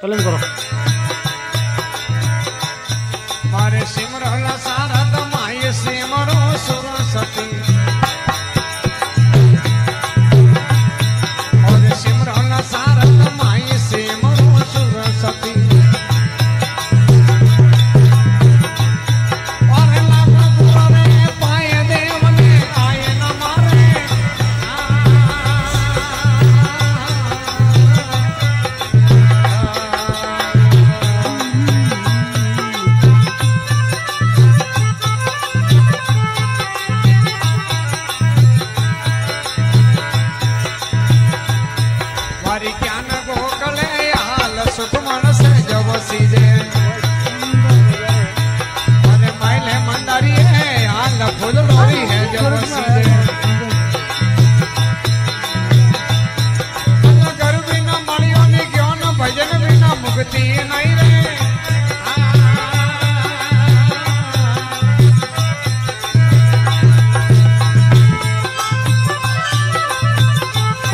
चलन करो मारे सिमरला सारा तमाय सिमरो सरस्वती और सिमरला सारा तमाय सिमरो सरस्वती और लाभ पुरे पाय देव ने आय न मारे ज्ञान गोकले हाल सुख मनस जब सीजे अरे माइले मंदारी है हाल फूल लोरी है जब सीजे कर बिना मणियों ने ज्ञान भजन बिना मुक्ति नहीं रे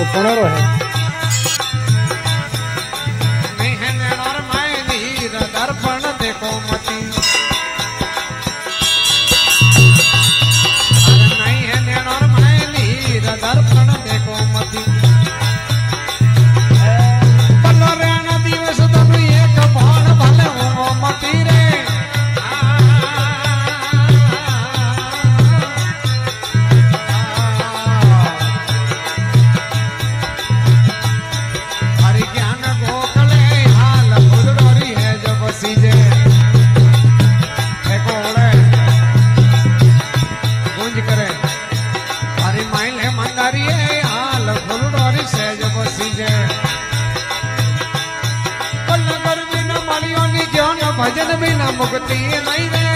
उपनरो है दर्पण देखो मती नहीं है नेणर मैलीर दर्पण देखो मती पल्लो रेण दिवस तनु एक बाण भले हो मती रे हरि ज्ञान गोकले हाल फुलडोरी है जब सीजे गुंज करे हरी माइल है मंदारी है हाल फुलडोरी से जब सीजे कल कर बिना मालियों की ज्ञान भजन बिना मुक्ति नहीं रे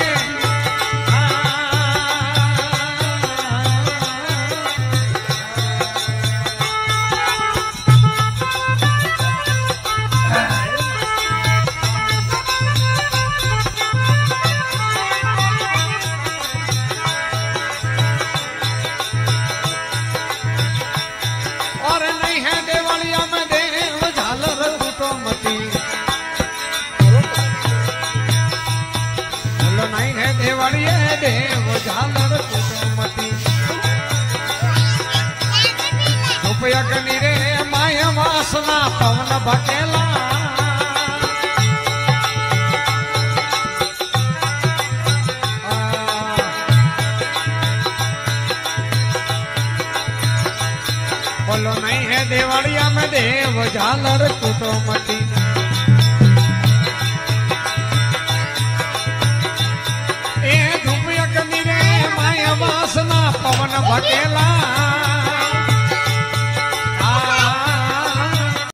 नहीं है देवड़िए देव झालर कुटुमती उपयक निरे माय वासना पवन भकेला बोलो नहीं है देवड़िया में देव झालर कुटुमती